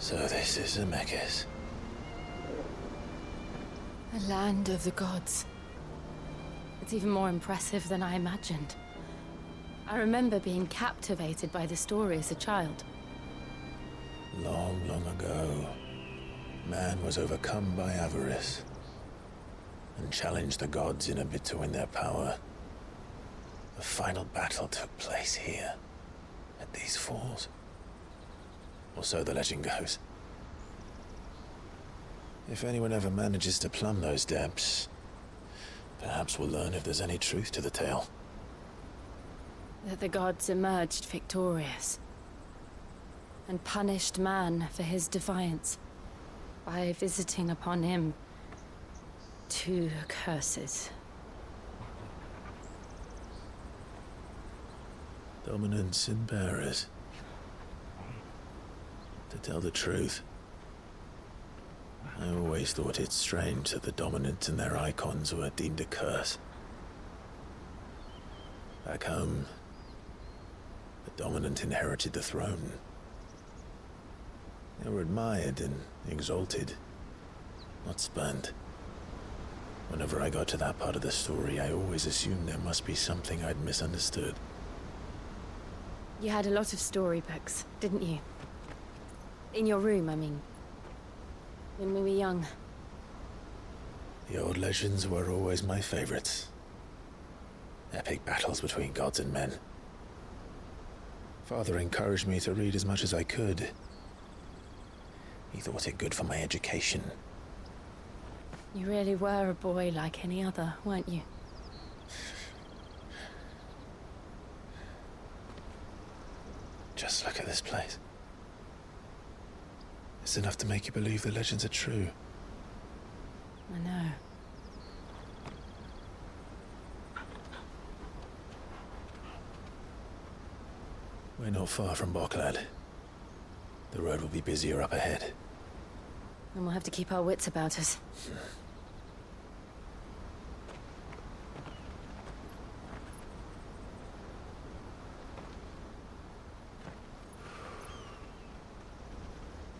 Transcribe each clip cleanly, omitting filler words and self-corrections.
So this is Zemeckis. A land of the gods. It's even more impressive than I imagined. I remember being captivated by the story as a child. Long, long ago, man was overcome by avarice and challenged the gods in a bid to win their power. The final battle took place here, at these falls. Or so the legend goes. If anyone ever manages to plumb those depths, perhaps we'll learn if there's any truth to the tale. That the gods emerged victorious and punished man for his defiance by visiting upon him 2 curses. Dominance and bearers. To tell the truth, I always thought it strange that the dominant and their icons were deemed a curse. Back home, the dominant inherited the throne. They were admired and exalted, not spurned. Whenever I got to that part of the story, I always assumed there must be something I'd misunderstood. You had a lot of storybooks, didn't you? In your room, I mean. When we were young. The old legends were always my favorites. Epic battles between gods and men. Father encouraged me to read as much as I could. He thought it good for my education. You really were a boy like any other, weren't you? Just look at this place. It's enough to make you believe the legends are true. I know. We're not far from Boklad. The road will be busier up ahead. And we'll have to keep our wits about us.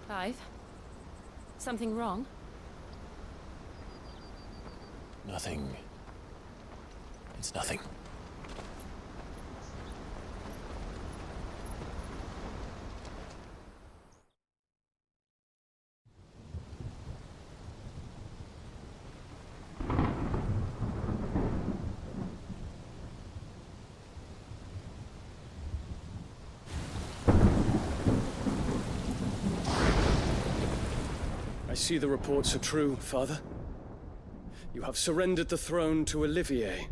Clive? Something wrong? Nothing. It's nothing. I see the reports are true, Father. You have surrendered the throne to Olivier.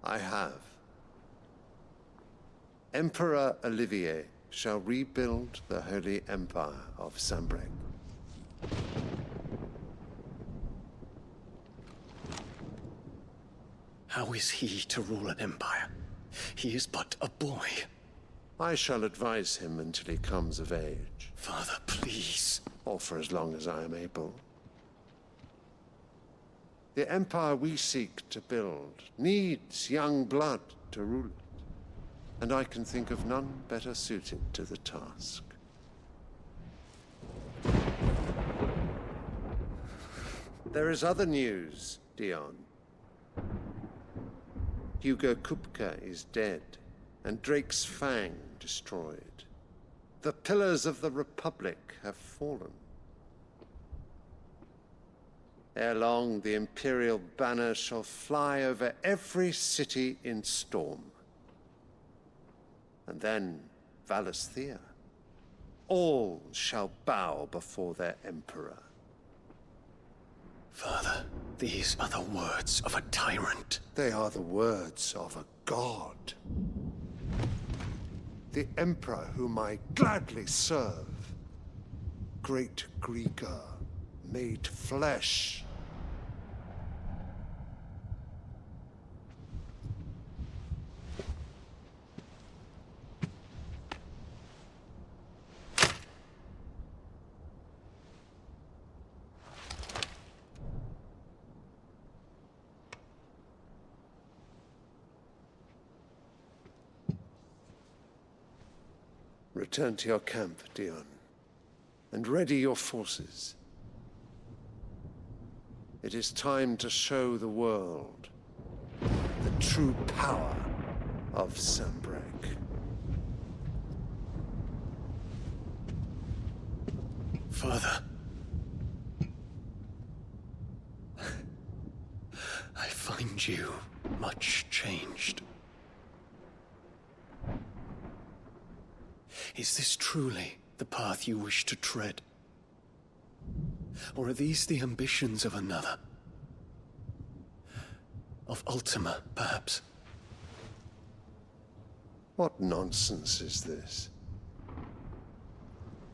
I have. Emperor Olivier shall rebuild the Holy Empire of Sanbreque. How is he to rule an empire? He is but a boy. I shall advise him until he comes of age. Father, please. Or for as long as I am able. The empire we seek to build needs young blood to rule it, and I can think of none better suited to the task. There is other news, Dion. Hugo Kupka is dead, and Drake's Fang destroyed. The pillars of the Republic have fallen. Ere long, the Imperial banner shall fly over every city in Storm. And then, Valisthea. All shall bow before their Emperor. Father, these are the words of a tyrant. They are the words of a god. The Emperor whom I gladly serve. Great Greeker, made flesh. Return to your camp, Dion, and ready your forces. It is time to show the world the true power of Sanbreque. Father. I find you much changed. Is this truly the path you wish to tread? Or are these the ambitions of another? Of Ultima, perhaps? What nonsense is this?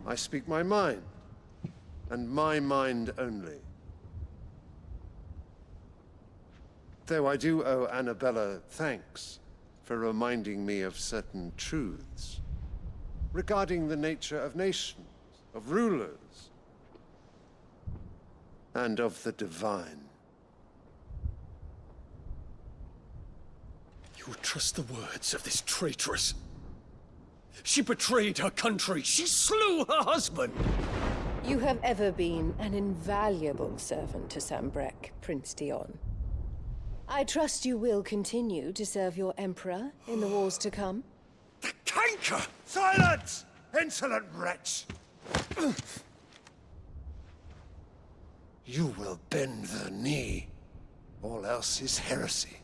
I speak my mind, and my mind only. Though I do owe Annabella thanks for reminding me of certain truths regarding the nature of nations, of rulers, and of the divine. You would trust the words of this traitress? She betrayed her country. She slew her husband. You have ever been an invaluable servant to Sanbreque, Prince Dion. I trust you will continue to serve your Emperor in the wars to come. The canker! Silence! Insolent wretch! You will bend the knee. All else is heresy.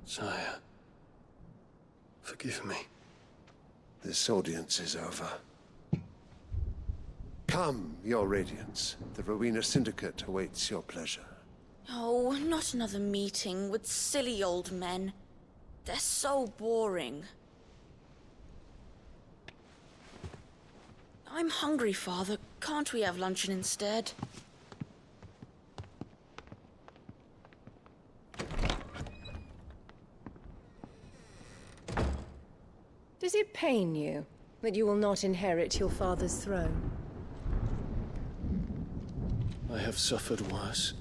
Sire, forgive me. This audience is over. Come, your Radiance. The Rowena Syndicate awaits your pleasure. Oh, not another meeting with silly old men. They're so boring. I'm hungry, Father. Can't we have luncheon instead? Does it pain you that you will not inherit your father's throne? I have suffered worse.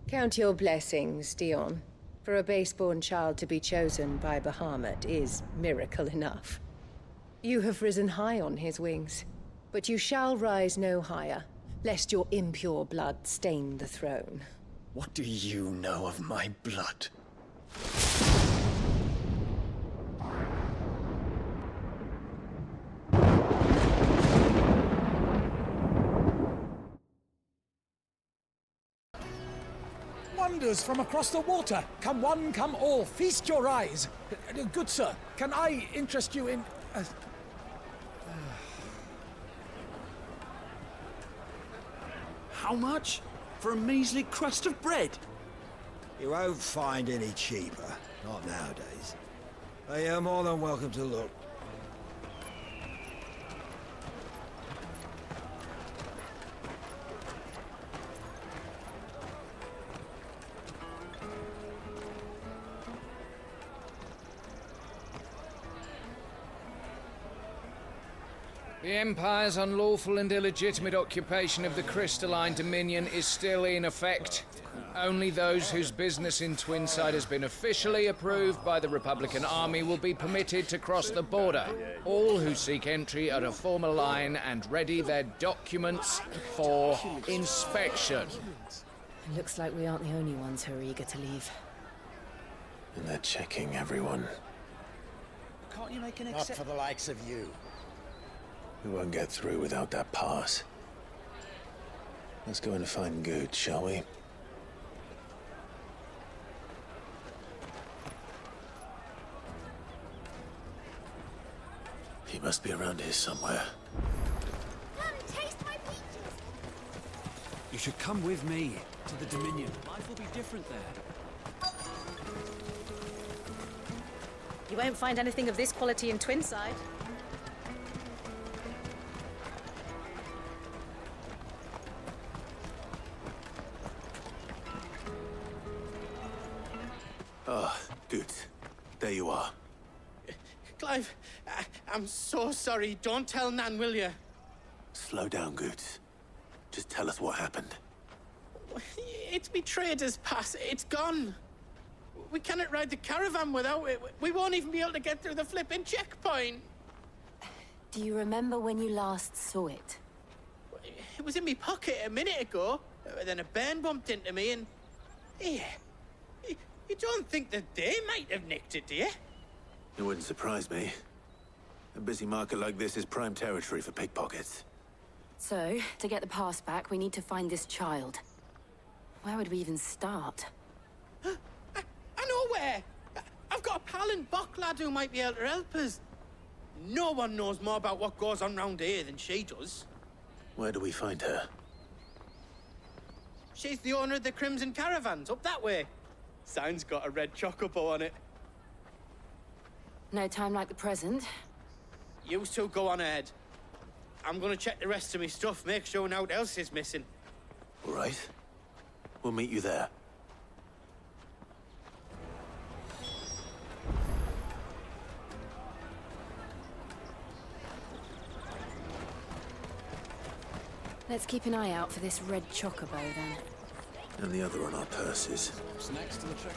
Count your blessings, Dion. For a base-born child to be chosen by Bahamut is miracle enough. You have risen high on his wings, but you shall rise no higher, lest your impure blood stain the throne. What do you know of my blood? Wonders from across the water. Come one, come all, feast your eyes. Good sir, can I interest you in... How much? For a measly crust of bread? You won't find any cheaper. Not nowadays. But you're more than welcome to look. The Empire's unlawful and illegitimate occupation of the Crystalline Dominion is still in effect. Only those whose business in Twinside has been officially approved by the Republican Army will be permitted to cross the border. All who seek entry are to form a line and ready their documents for inspection. It looks like we aren't the only ones who are eager to leave. And they're checking everyone. Can't you make an Not for the likes of you. We won't get through without that pass. Let's go and find Good, shall we? He must be around here somewhere. Come taste my peaches! You should come with me to the Dominion. Life will be different there. You won't find anything of this quality in Twinside. Good. There you are. Clive, I'm so sorry. Don't tell Nan, will you? Slow down, Good. Just tell us what happened. It's betrayed his pass. It's gone. We cannot ride the caravan without it. We won't even be able to get through the flipping checkpoint. Do you remember when you last saw it? It was in my pocket a minute ago. Then a bairn bumped into me and... Yeah. You don't think that they might have nicked it, do you? It wouldn't surprise me. A busy market like this is prime territory for pickpockets. So, to get the pass back, we need to find this child. Where would we even start? I know where! I've got a pal in Bocklad who might be able to help us. No one knows more about what goes on round here than she does. Where do we find her? She's the owner of the Crimson Caravans, up that way. Sign's got a red chocobo on it. No time like the present. You two go on ahead. I'm gonna check the rest of my stuff, make sure naught else is missing. All right. We'll meet you there. Let's keep an eye out for this red chocobo, then. And the other on our purses. What's next to the check?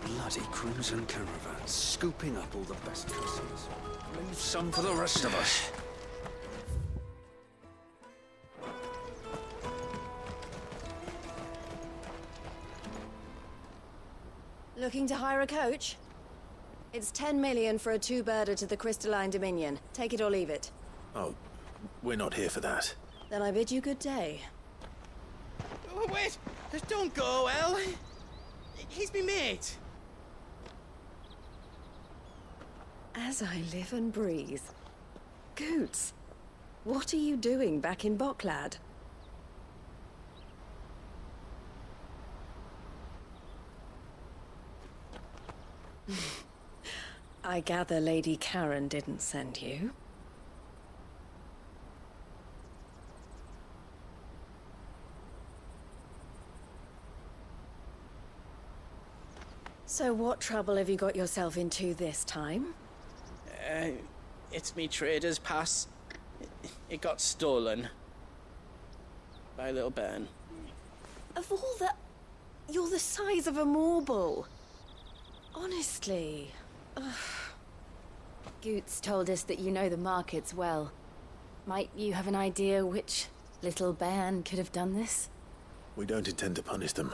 Bloody Crimson Caravans, scooping up all the best customers. Leave some for the rest of us. Looking to hire a coach? It's 10 million for a two-birder to the Crystalline Dominion. Take it or leave it. Oh, we're not here for that. Then I bid you good day. Oh, wait! Just don't go, El. He's me mate. As I live and breathe. Goots, what are you doing back in Bocklad? I gather Lady Karen didn't send you. So what trouble have you got yourself into this time? It's me trader's pass. It got stolen. By a little bairn. Of all the... You're the size of a marble. Honestly. Ugh. Goots told us that you know the markets well. Might you have an idea which little bairn could have done this? We don't intend to punish them.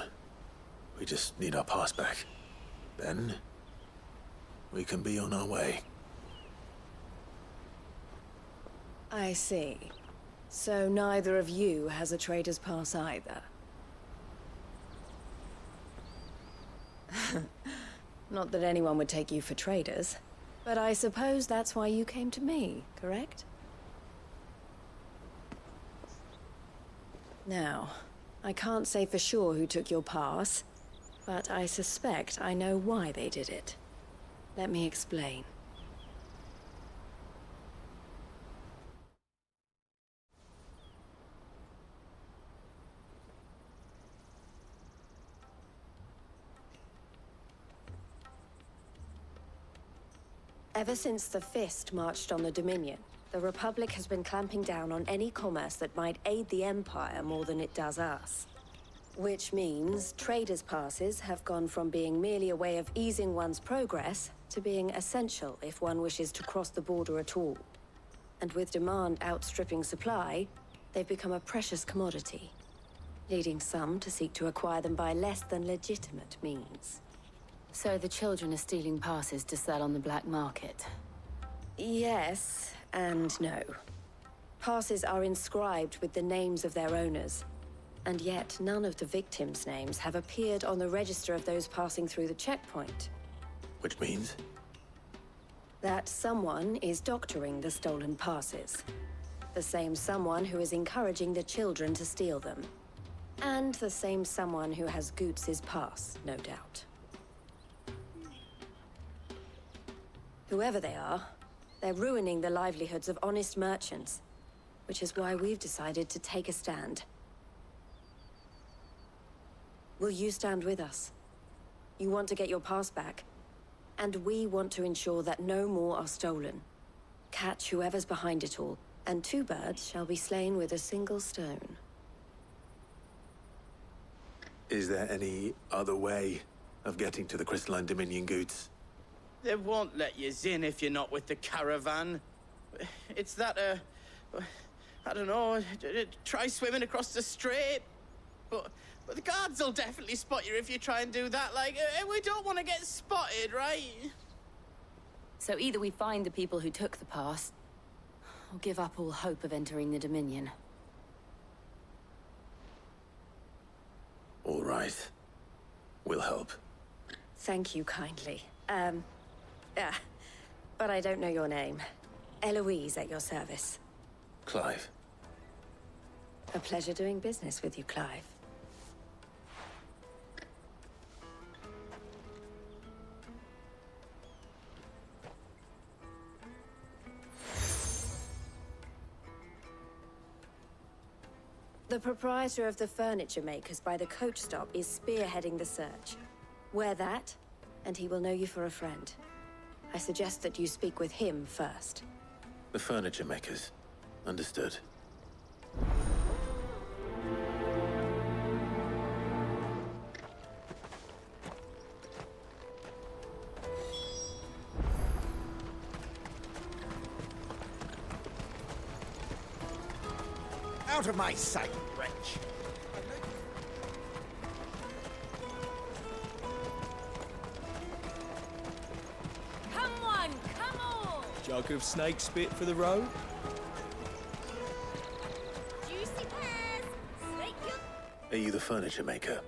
We just need our pass back. Then, we can be on our way. I see. So neither of you has a trader's pass either. Not that anyone would take you for traders, but I suppose that's why you came to me, correct? Now, I can't say for sure who took your pass, but I suspect I know why they did it. Let me explain. Ever since the Fist marched on the Dominion, the Republic has been clamping down on any commerce that might aid the Empire more than it does us. Which means traders' passes have gone from being merely a way of easing one's progress to being essential if one wishes to cross the border at all. And with demand outstripping supply, they've become a precious commodity, leading some to seek to acquire them by less than legitimate means. So the children are stealing passes to sell on the black market? Yes, and no. Passes are inscribed with the names of their owners, and yet none of the victims' names have appeared on the register of those passing through the checkpoint. Which means? That someone is doctoring the stolen passes. The same someone who is encouraging the children to steal them. And the same someone who has Goots's pass, no doubt. Whoever they are, they're ruining the livelihoods of honest merchants, which is why we've decided to take a stand. Will you stand with us? You want to get your pass back, and we want to ensure that no more are stolen. Catch whoever's behind it all, and 2 birds shall be slain with a single stone. Is there any other way of getting to the Crystalline Dominion Goods? They won't let you in if you're not with the caravan. It's that, I don't know, try swimming across the strait. But the guards will definitely spot you if you try and do that. Like, we don't want to get spotted, right? So either we find the people who took the pass, or give up all hope of entering the Dominion. All right. We'll help. Thank you kindly. But I don't know your name. Eloise at your service. Clive. A pleasure doing business with you, Clive. The proprietor of the furniture makers by the coach stop is spearheading the search. Wear that, and he will know you for a friend. I suggest that you speak with him first. The furniture makers. Understood. Out of my sight, wretch! Come on, come on! Jug of snake spit for the road? Juicy pears! Snake milk! Are you the furniture maker?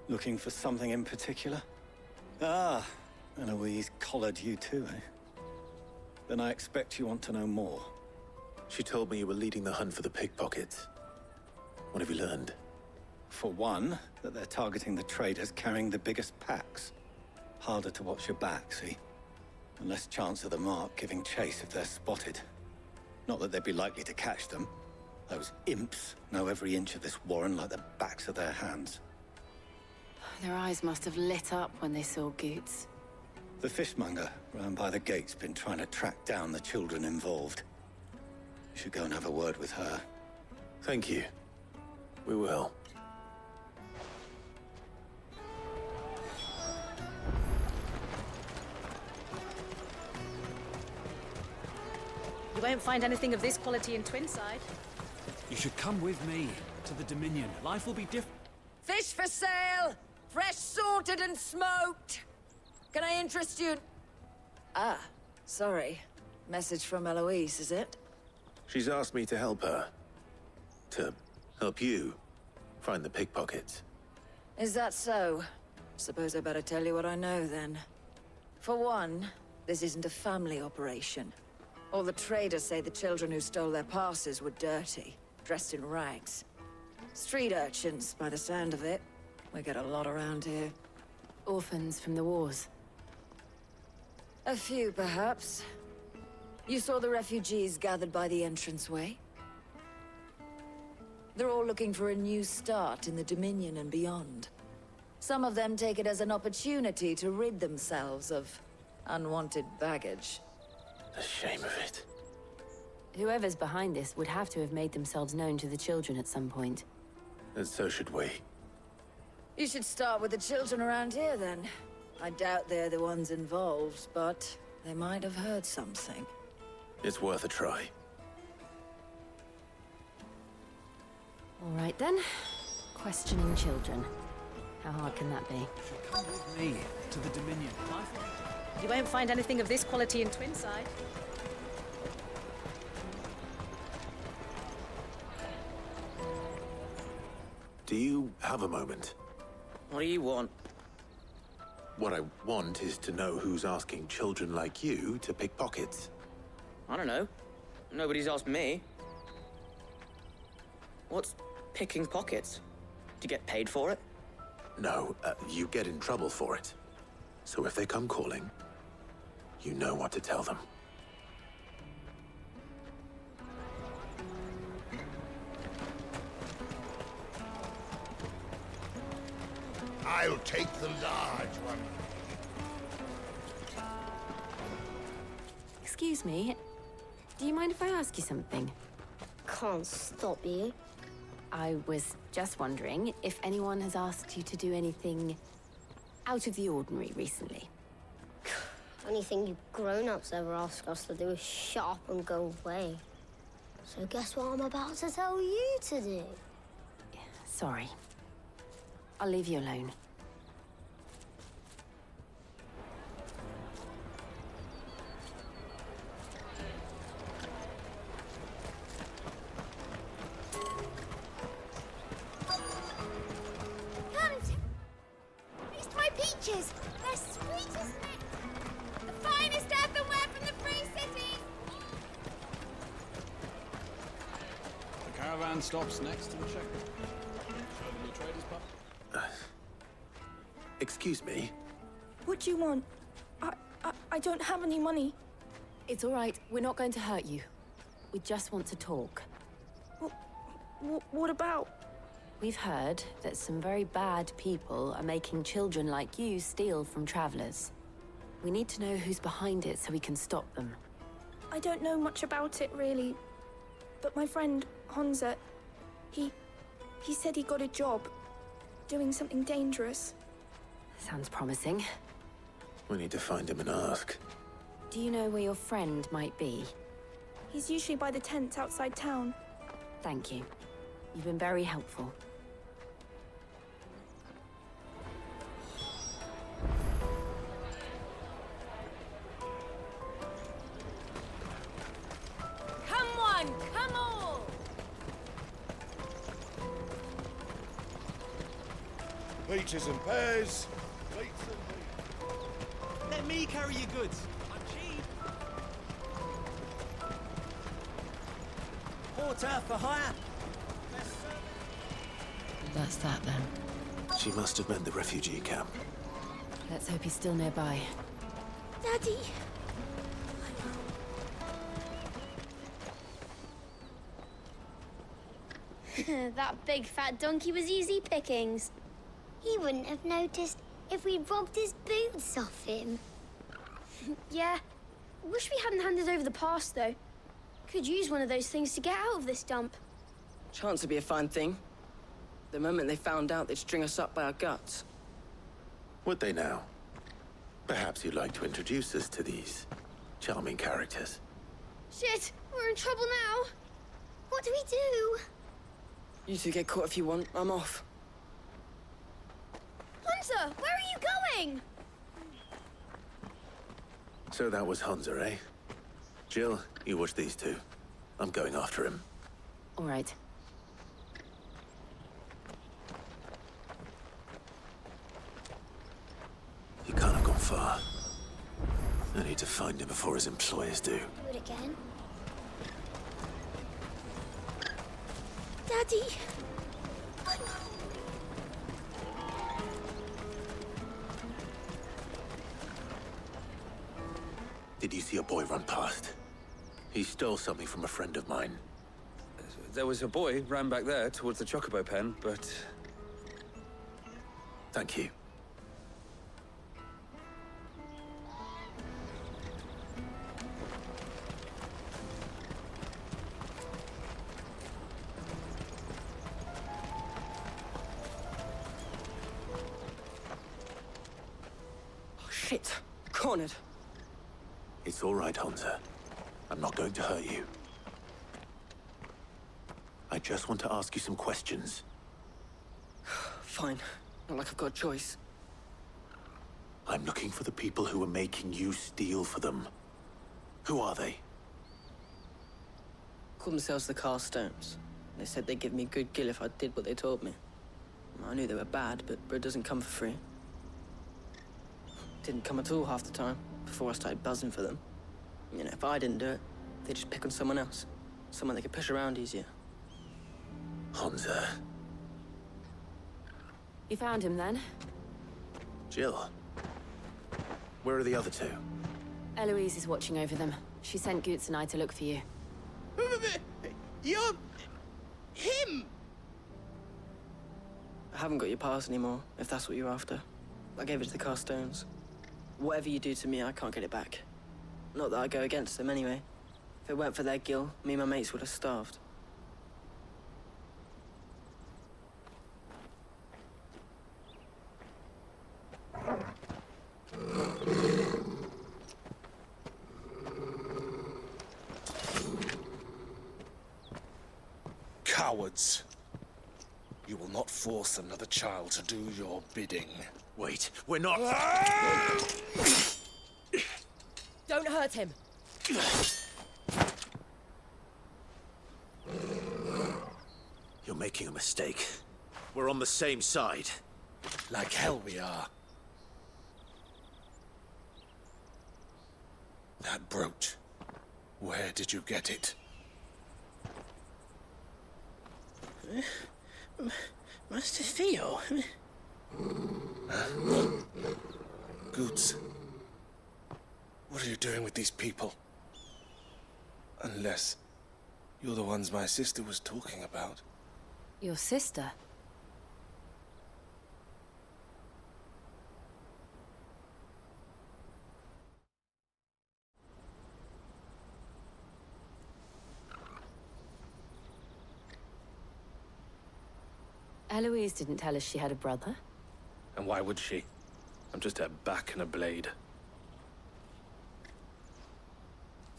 Looking for something in particular? Ah, Eloise collared you too, eh? Then I expect you want to know more. She told me you were leading the hunt for the pickpockets. What have you learned? For one, that they're targeting the traders carrying the biggest packs. Harder to watch your back, see? And less chance of the mark giving chase if they're spotted. Not that they'd be likely to catch them. Those imps know every inch of this warren like the backs of their hands. Their eyes must have lit up when they saw Goots. The fishmonger round by the gate's been trying to track down the children involved. You should go and have a word with her. Thank you. We will. You won't find anything of this quality in Twinside. You should come with me to the Dominion. Life will be different. Fish for sale! Fresh sorted and smoked! Can I interest you? Ah, sorry. Message from Eloise, is it? She's asked me to help her. To help you find the pickpockets. Is that so? Suppose I better tell you what I know, then. For one, this isn't a family operation. All the traders say the children who stole their passes were dirty, dressed in rags. Street urchins, by the sound of it. We get a lot around here. Orphans from the wars. A few, perhaps. You saw the refugees gathered by the entranceway? They're all looking for a new start in the Dominion and beyond. Some of them take it as an opportunity to rid themselves of unwanted baggage. The shame of it. Whoever's behind this would have to have made themselves known to the children at some point. And so should we. You should start with the children around here, then. I doubt they're the ones involved, but they might have heard something. It's worth a try. All right, then. Questioning children. How hard can that be? Come with me to the Dominion. Life will be different. You won't find anything of this quality in Twinside. Do you have a moment? What do you want? What I want is to know who's asking children like you to pick pockets. I don't know. Nobody's asked me. What's picking pockets? you get paid for it? No, you get in trouble for it. So if they come calling, you know what to tell them. I'll take the large one. Excuse me, do you mind if I ask you something? Can't stop you. I was just wondering if anyone has asked you to do anything out of the ordinary recently. Anything you grown-ups ever ask us to do is shut up and go away. So guess what I'm about to tell you to do? Sorry. I'll leave you alone. Taste my peaches! They're sweet as mint! The finest earthenware from the Free City! The caravan stops next to the checkpoint. Show the traders pub. Excuse me? What do you want? I don't have any money. It's all right. We're not going to hurt you. We just want to talk. What about? We've heard that some very bad people are making children like you steal from travelers. We need to know who's behind it so we can stop them. I don't know much about it, really. But my friend, Honza, he said he got a job doing something dangerous. Sounds promising. We need to find him and ask. Do you know where your friend might be? He's usually by the tents outside town. Thank you. You've been very helpful. Come one, come all! Peaches and pears. Plates and meat. Let me carry your goods. I'm cheap. Porter for hire. That's that then. She must have meant the refugee camp. Let's hope he's still nearby. Daddy! That big fat donkey was easy pickings. He wouldn't have noticed if we'd robbed his boots off him. Yeah. Wish we hadn't handed over the pass, though. Could use one of those things to get out of this dump. Chance would be a fine thing. The moment they found out, they'd string us up by our guts. Would they now? Perhaps you'd like to introduce us to these charming characters. Shit! We're in trouble now! What do we do? You two get caught if you want. I'm off. Hunter, where are you going? So that was Hunza, eh? Jill, you watch these two. I'm going after him. All right. He can't have gone far. I need to find him before his employers do. Do it again. Daddy! Did you see a boy run past? He stole something from a friend of mine. There was a boy ran back there towards the chocobo pen, but... Thank you. Oh, shit. Cornered. It's all right, Hunter. I'm not going to hurt you. I just want to ask you some questions. Fine. Not like I've got a choice. I'm looking for the people who are making you steal for them. Who are they? Called themselves the Carstones. They said they'd give me good gill if I did what they told me. I knew they were bad, but bread doesn't come for free. Didn't come at all half the time, before I started buzzing for them. You know, if I didn't do it, they'd just pick on someone else. Someone they could push around easier. Hunza. You found him then? Jill. Where are the other two? Eloise is watching over them. She sent Goots and I to look for you. You're... him! I haven't got your pass anymore, if that's what you're after. I gave it to the Carstones. Whatever you do to me, I can't get it back. Not that I go against them anyway. If it weren't for their guild, me and my mates would have starved. Cowards. You will not force another child to do your bidding. Wait, we're not... Don't hurt him. You're making a mistake. We're on the same side. Like hell we are. That brooch. Where did you get it? Master Theo? Goots. What are you doing with these people? Unless you're the ones my sister was talking about. Your sister? Eloise didn't tell us she had a brother. And why would she? I'm just her back and a blade.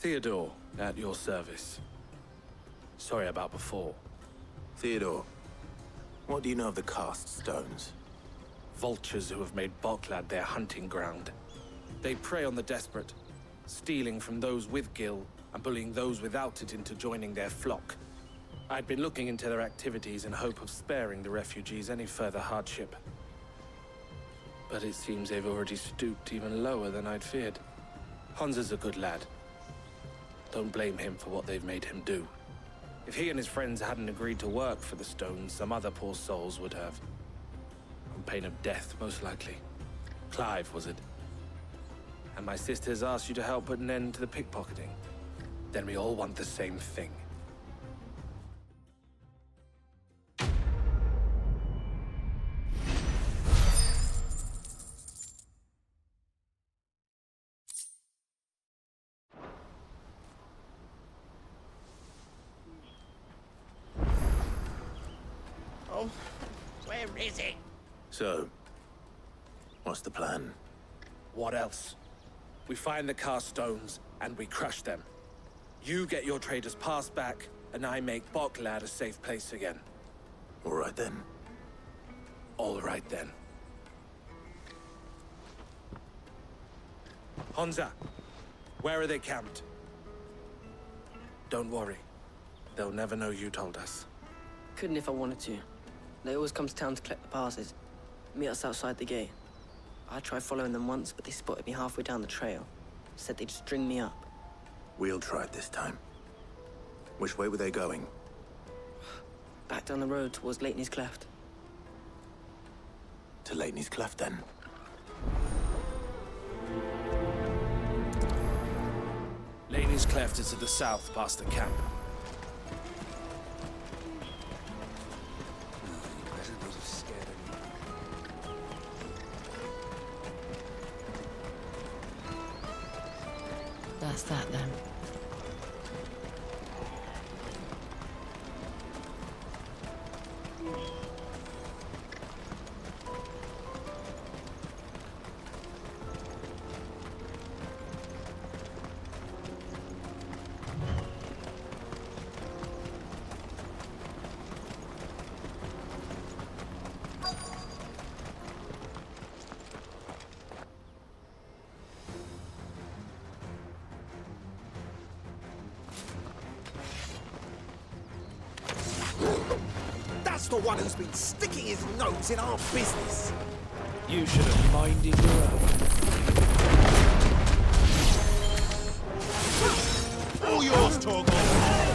Theodore, at your service. Sorry about before. Theodore, what do you know of the cast stones? Vultures who have made Boklad their hunting ground. They prey on the desperate, stealing from those with Gil and bullying those without it into joining their flock. I'd been looking into their activities in hope of sparing the refugees any further hardship. But it seems they've already stooped even lower than I'd feared. Hansa's a good lad. Don't blame him for what they've made him do. If he and his friends hadn't agreed to work for the stones, some other poor souls would have. On pain of death, most likely. Clive, was it? And my sisters asked you to help put an end to the pickpocketing. Then we all want the same thing. Oh, where is it? So, what's the plan? What else? We find the cast stones, and we crush them. You get your trader's pass back, and I make Boklad a safe place again. All right then. All right then. Hansa, where are they camped? Don't worry. They'll never know you told us. Couldn't if I wanted to. They always come to town to collect the passes. Meet us outside the gate. I tried following them once, but they spotted me halfway down the trail. Said they'd string me up. We'll try it this time. Which way were they going? Back down the road towards Leitney's Cleft. To Leitney's Cleft, then. Leitney's Cleft is to the south, past the camp. That's that then. That's the one who's been sticking his nose in our business. You should have minded your own. All yours, Torgal!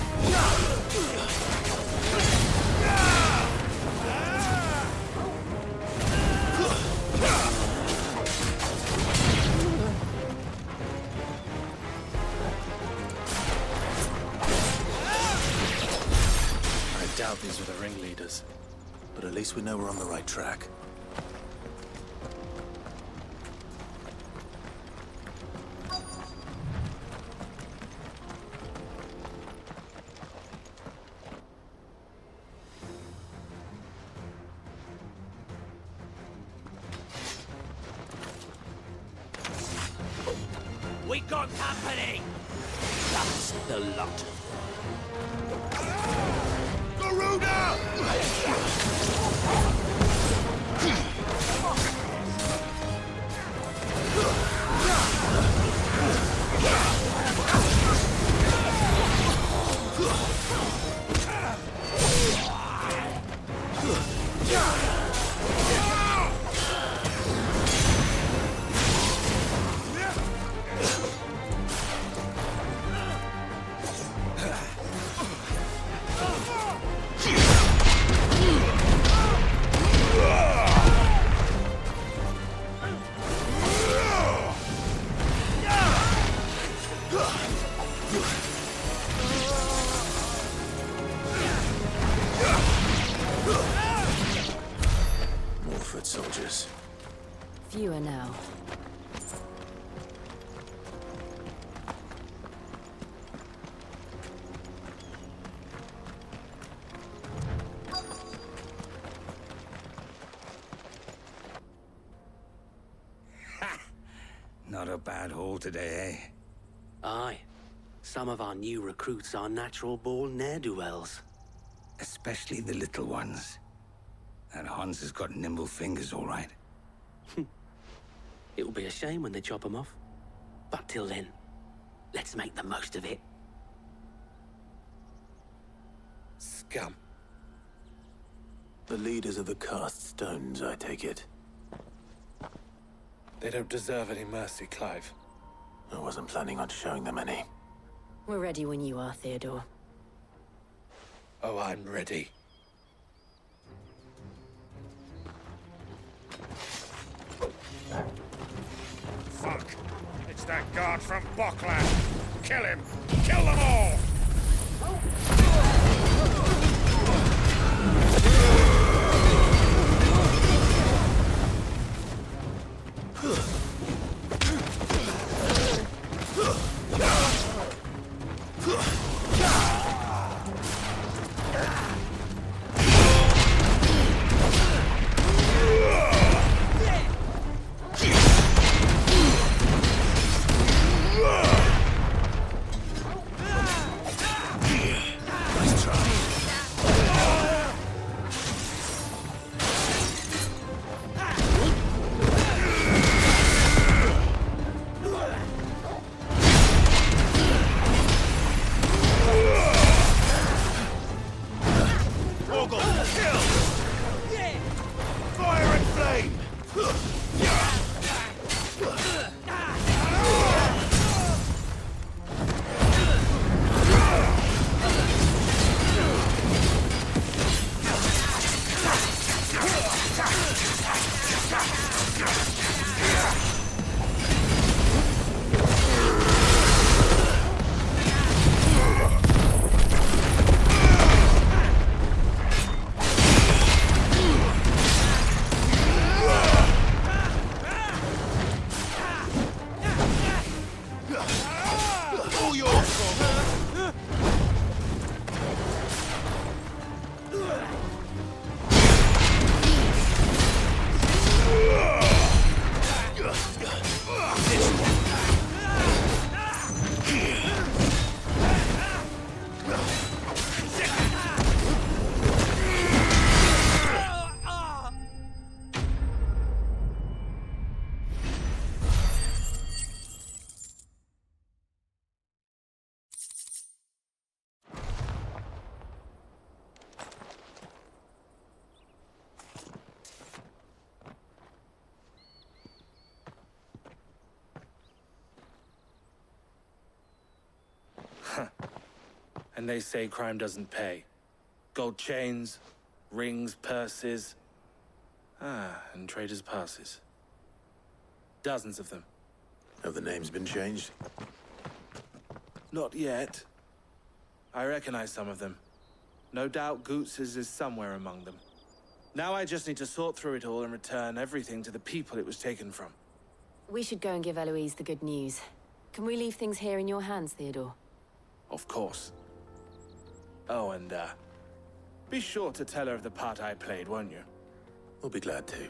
leaders. But at least we know we're on the right track. We got company! That's the lot. More foot soldiers. Fewer now. Not a bad haul today, eh? Aye. Some of our new recruits are natural-born ne'er-do-wells. Especially the little ones. And Hans has got nimble fingers, all right. It will be a shame when they chop them off. But till then, let's make the most of it. Scum. The leaders of the cast stones, I take it. They don't deserve any mercy, Clive. I wasn't planning on showing them any. We're ready when you are, Theodore. Oh, I'm ready. Fuck! It's that guard from Bockland! Kill him! Kill them all! And they say crime doesn't pay. Gold chains, rings, purses. And traders' passes. Dozens of them. Have the names been changed? Not yet. I recognize some of them. No doubt Goots's is somewhere among them. Now I just need to sort through it all and return everything to the people it was taken from. We should go and give Eloise the good news. Can we leave things here in your hands, Theodore? Of course. Oh, and, be sure to tell her of the part I played, won't you? We'll be glad to.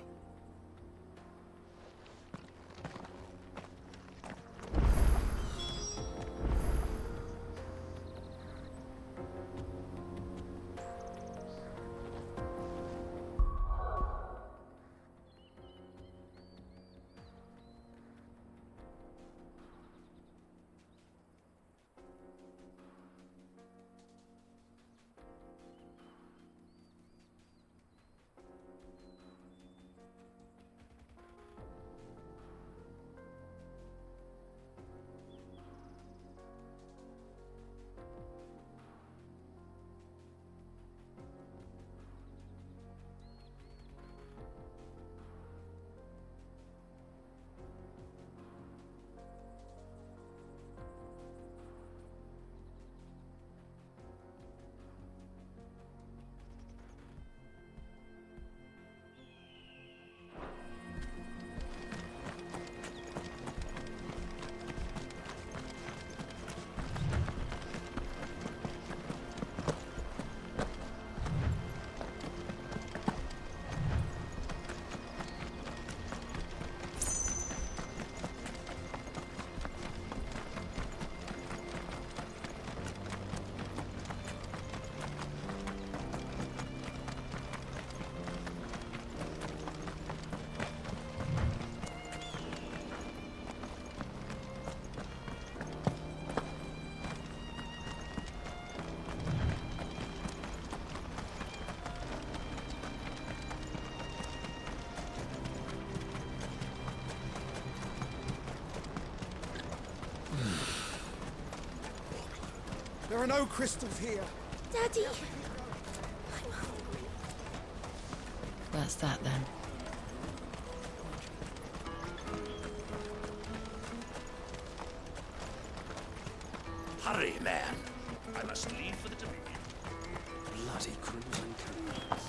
There are no crystals here. Daddy! That's that then. Hurry, man. I must leave for the Dominion. Bloody crimson caravans.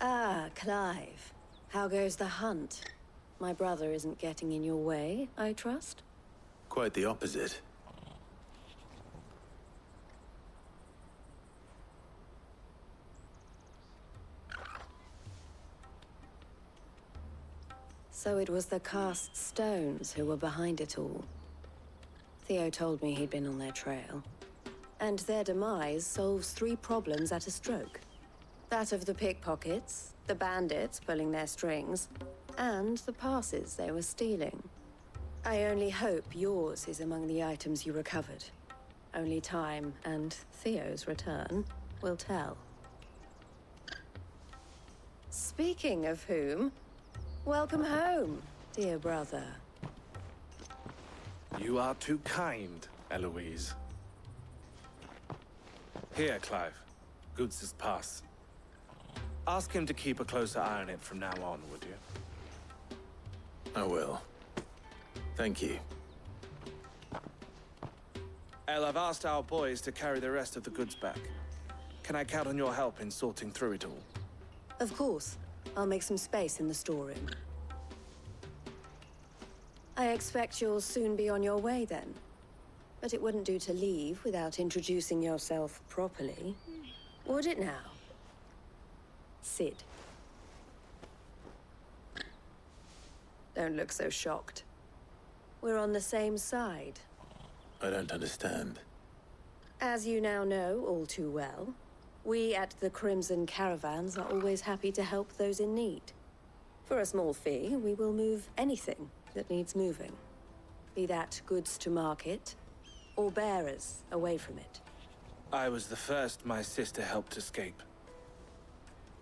Ah, Clive. How goes the hunt? My brother isn't getting in your way, I trust? Quite the opposite. So it was the cast stones who were behind it all. Theo told me he'd been on their trail. And their demise solves 3 problems at a stroke. That of the pickpockets, the bandits pulling their strings, and the passes they were stealing. I only hope yours is among the items you recovered. Only time and Theo's return will tell. Speaking of whom, welcome home, dear brother. You are too kind, Eloise. Here, Clive. Goots's pass. Ask him to keep a closer eye on it from now on, would you? I will. Thank you. El, I've asked our boys to carry the rest of the goods back. Can I count on your help in sorting through it all? Of course. I'll make some space in the storeroom. I expect you'll soon be on your way then. But it wouldn't do to leave without introducing yourself properly. Would it now? Sid. Don't look so shocked. We're on the same side. I don't understand. As you now know all too well, we at the Crimson Caravans are always happy to help those in need. For a small fee, we will move anything that needs moving. Be that goods to market, or bearers away from it. I was the first my sister helped escape.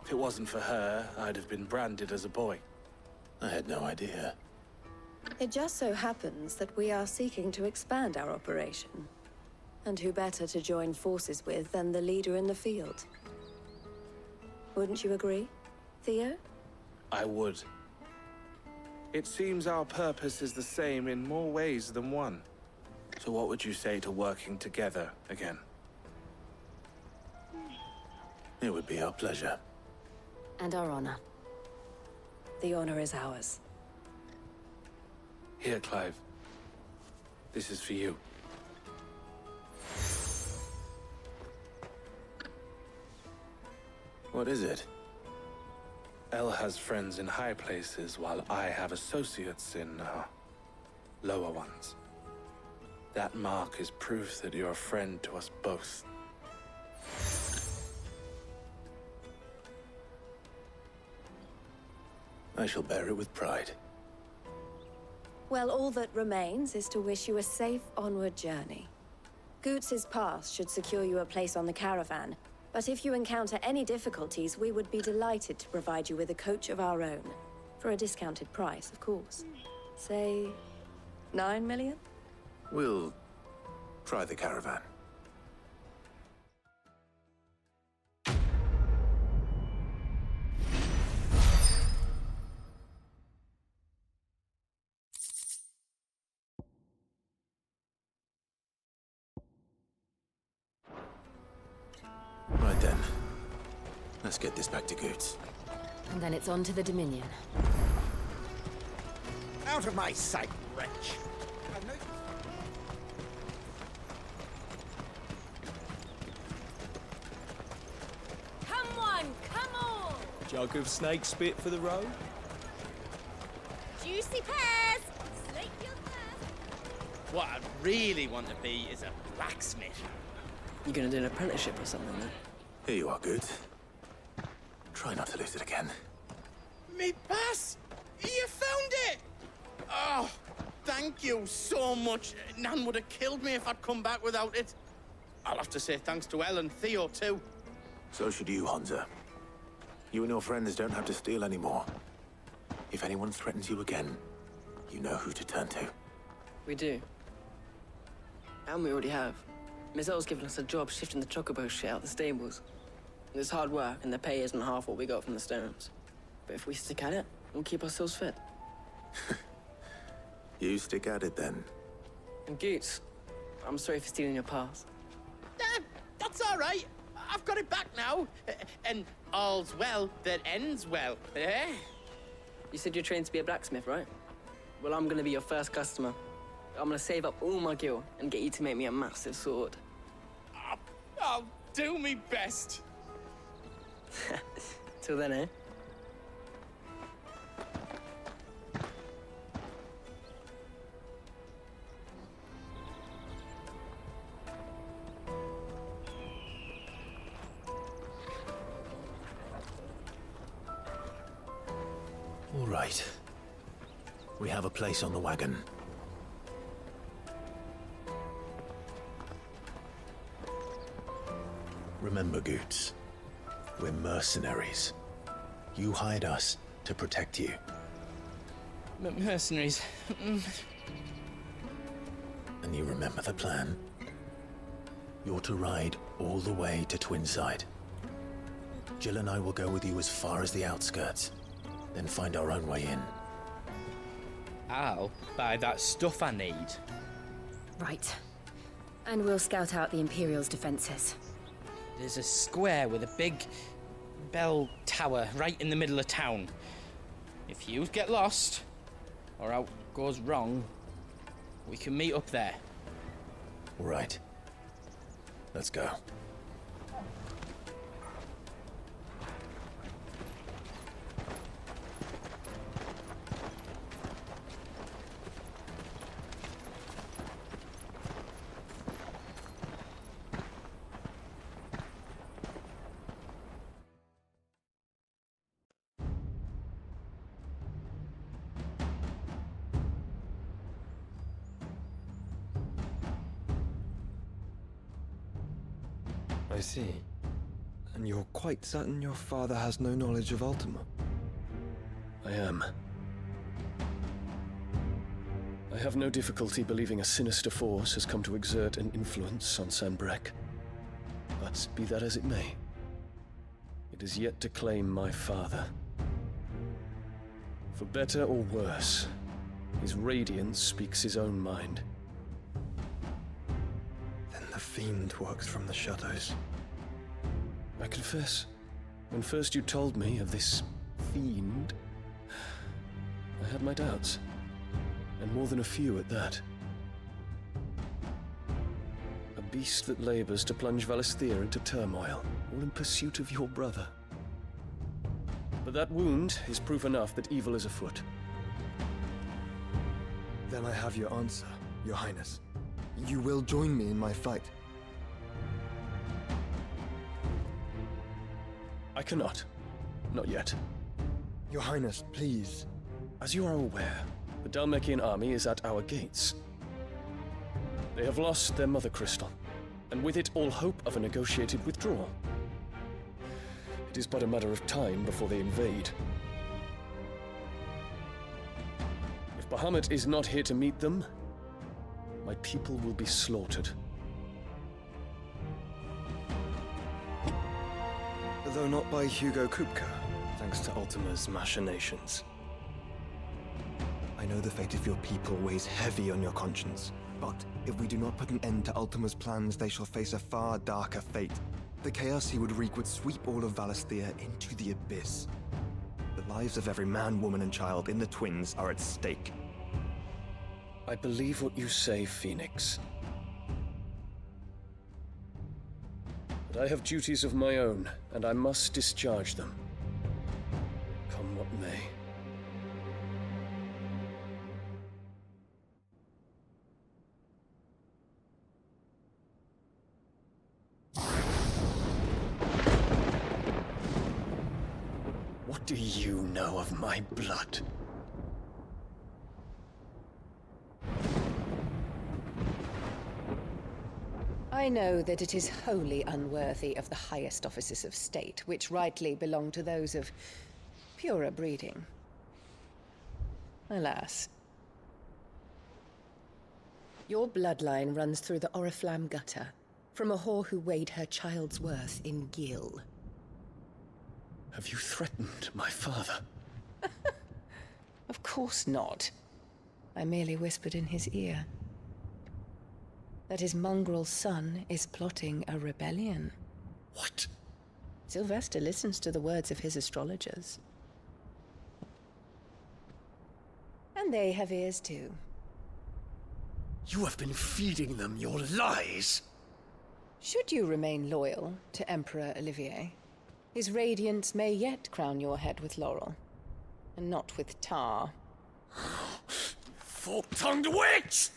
If it wasn't for her, I'd have been branded as a boy. I had no idea. It just so happens that we are seeking to expand our operation. And who better to join forces with than the leader in the field? Wouldn't you agree, Theo? I would. It seems our purpose is the same in more ways than one. So what would you say to working together again? It would be our pleasure. And our honor. The honor is ours. Here, Clive. This is for you. What is it? Elle has friends in high places, while I have associates in, lower ones. That mark is proof that you're a friend to us both. I shall bear it with pride. Well, all that remains is to wish you a safe onward journey. Goots's pass should secure you a place on the caravan, but if you encounter any difficulties, we would be delighted to provide you with a coach of our own. For a discounted price, of course. Say, 9 million? We'll try the caravan. Right then. Let's get this back to Goots. And then it's on to the Dominion. Out of my sight, wretch! Come on, come on! Jug of snake spit for the road? Juicy pears! Slate your thirst! What I really want to be is a blacksmith. You gonna do an apprenticeship or something, then? Here you are, Goots. Try not to lose it again. Me pass! You found it! Oh, thank you so much. Nan would have killed me if I'd come back without it. I'll have to say thanks to Elle and Theo, too. So should you, Honza. You and your friends don't have to steal anymore. If anyone threatens you again, you know who to turn to. We do. And we already have. Miss Elle's given us a job shifting the chocobo shit out the stables. It's hard work, and the pay isn't half what we got from the stones. But if we stick at it, we'll keep ourselves fit. You stick at it, then. And Goots, I'm sorry for stealing your pass. That's all right. I've got it back now. And all's well that ends well, eh? You said you're trained to be a blacksmith, right? Well, I'm gonna be your first customer. I'm gonna save up all my gil and get you to make me a massive sword. I'll do me best. Till then, eh? All right. We have a place on the wagon. Remember, Goots, we're mercenaries. You hired us to protect you. Mercenaries. And you remember the plan? You're to ride all the way to Twinside. Jill and I will go with you as far as the outskirts, then find our own way in. I'll buy that stuff I need. Right. And we'll scout out the Imperial's defenses. There's a square with a big bell tower right in the middle of town. If you get lost, or out goes wrong, we can meet up there. All right. Let's go. I see. And you're quite certain your father has no knowledge of Ultima? I am. I have no difficulty believing a sinister force has come to exert an influence on Sanbreque. But be that as it may, it is yet to claim my father. For better or worse, his radiance speaks his own mind. A fiend works from the shadows. I confess, when first you told me of this fiend, I had my doubts, and more than a few at that. A beast that labors to plunge Valisthea into turmoil, all in pursuit of your brother. But that wound is proof enough that evil is afoot. Then I have your answer, Your Highness. You will join me in my fight. I cannot. Not yet. Your Highness, please. As you are aware, the Dhalmekian army is at our gates. They have lost their mother crystal, and with it all hope of a negotiated withdrawal. It is but a matter of time before they invade. If Bahamut is not here to meet them, my people will be slaughtered. Though not by Hugo Kupka, thanks to Ultima's machinations. I know the fate of your people weighs heavy on your conscience, but if we do not put an end to Ultima's plans, they shall face a far darker fate. The chaos he would wreak would sweep all of Valisthea into the abyss. The lives of every man, woman, and child in the Twins are at stake. I believe what you say, Phoenix. But I have duties of my own, and I must discharge them. Come what may. What do you know of my blood? I know that it is wholly unworthy of the highest offices of state, which rightly belong to those of purer breeding. Alas. Your bloodline runs through the Oriflamme gutter, from a whore who weighed her child's worth in gil. Have you threatened my father? Of course not. I merely whispered in his ear that his mongrel son is plotting a rebellion. What? Sylvester listens to the words of his astrologers. And they have ears too. You have been feeding them your lies! Should you remain loyal to Emperor Olivier, his radiance may yet crown your head with laurel, and not with tar. Fork-tongued witch!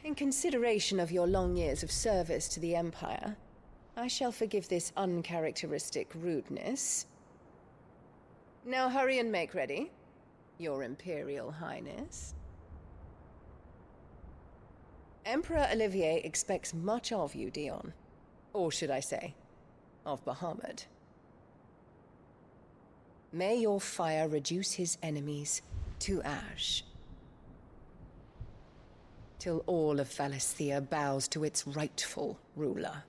In consideration of your long years of service to the Empire, I shall forgive this uncharacteristic rudeness. Now hurry and make ready, Your Imperial Highness. Emperor Olivier expects much of you, Dion. Or should I say, of Bahamut. May your fire reduce his enemies to ash, till all of Valisthea bows to its rightful ruler.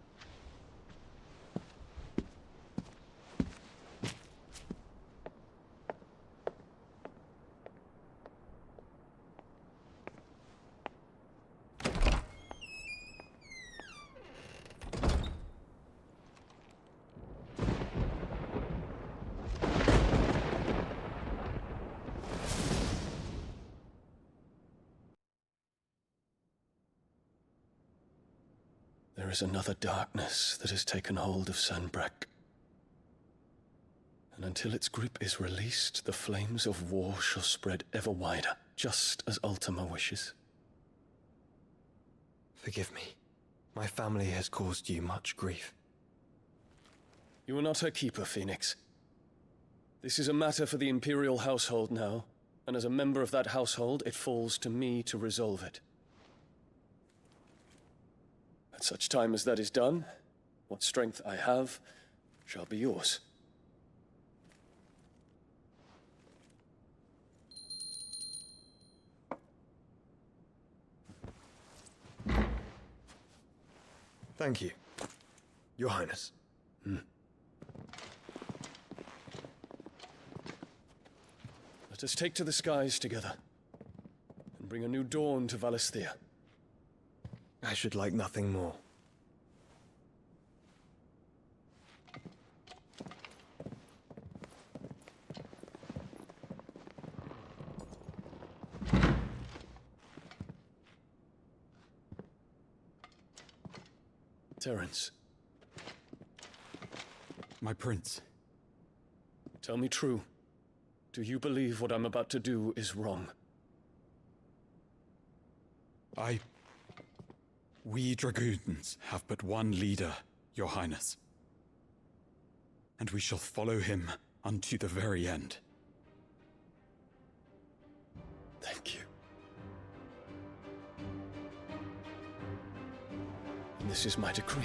There is another darkness that has taken hold of Sanbreque. And until its grip is released, the flames of war shall spread ever wider, just as Ultima wishes. Forgive me. My family has caused you much grief. You are not her keeper, Phoenix. This is a matter for the Imperial household now, and as a member of that household, it falls to me to resolve it. At such time as that is done, what strength I have shall be yours. Thank you, Your Highness. Let Let us take to the skies together, and bring a new dawn to Valisthea. I should like nothing more. Terence. My prince. Tell me true. Do you believe what I'm about to do is wrong? We dragoons have but one leader, Your Highness. And we shall follow him unto the very end. Thank you. And this is my decree.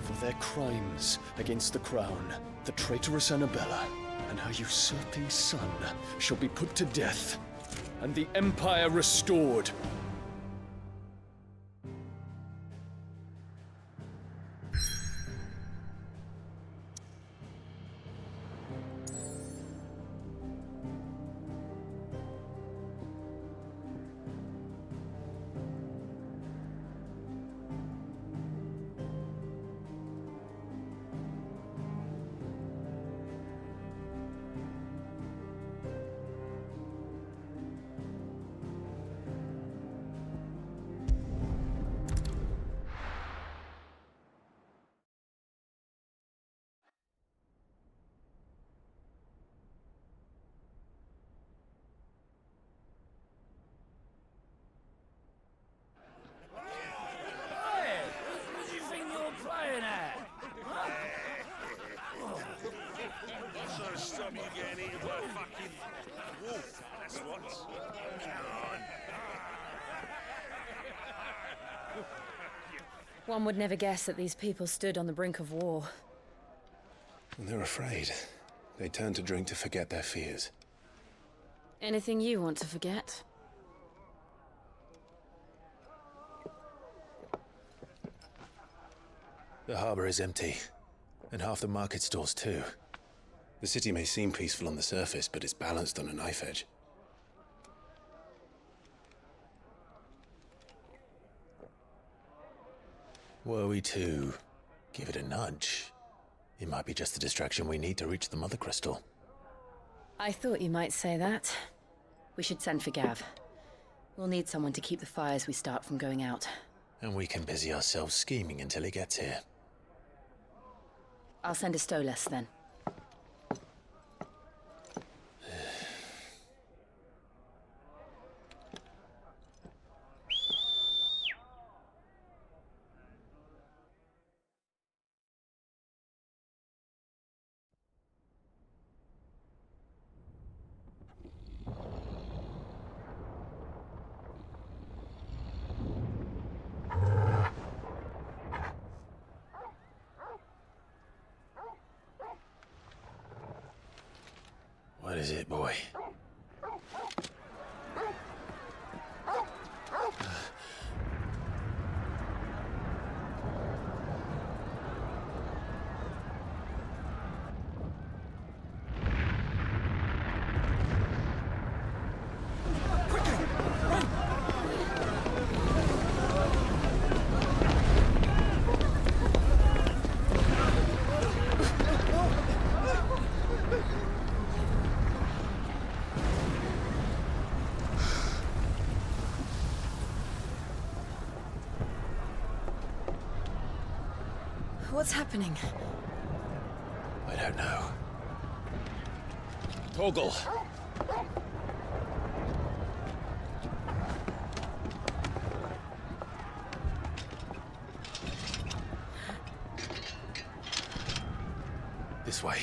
For their crimes against the crown, the traitorous Annabella and her usurping son shall be put to death, and the Empire restored. Stop you getting eaten by a fucking wolf, that's what. One would never guess that these people stood on the brink of war. They're afraid. They turn to drink to forget their fears. Anything you want to forget? The harbor is empty, and half the market stalls too. The city may seem peaceful on the surface, but it's balanced on a knife edge. Were we to give it a nudge, it might be just the distraction we need to reach the Mother Crystal. I thought you might say that. We should send for Gav. We'll need someone to keep the fires we start from going out. And we can busy ourselves scheming until he gets here. I'll send a Stolas then. What is it, boy? What's happening? I don't know. Torgal! This way.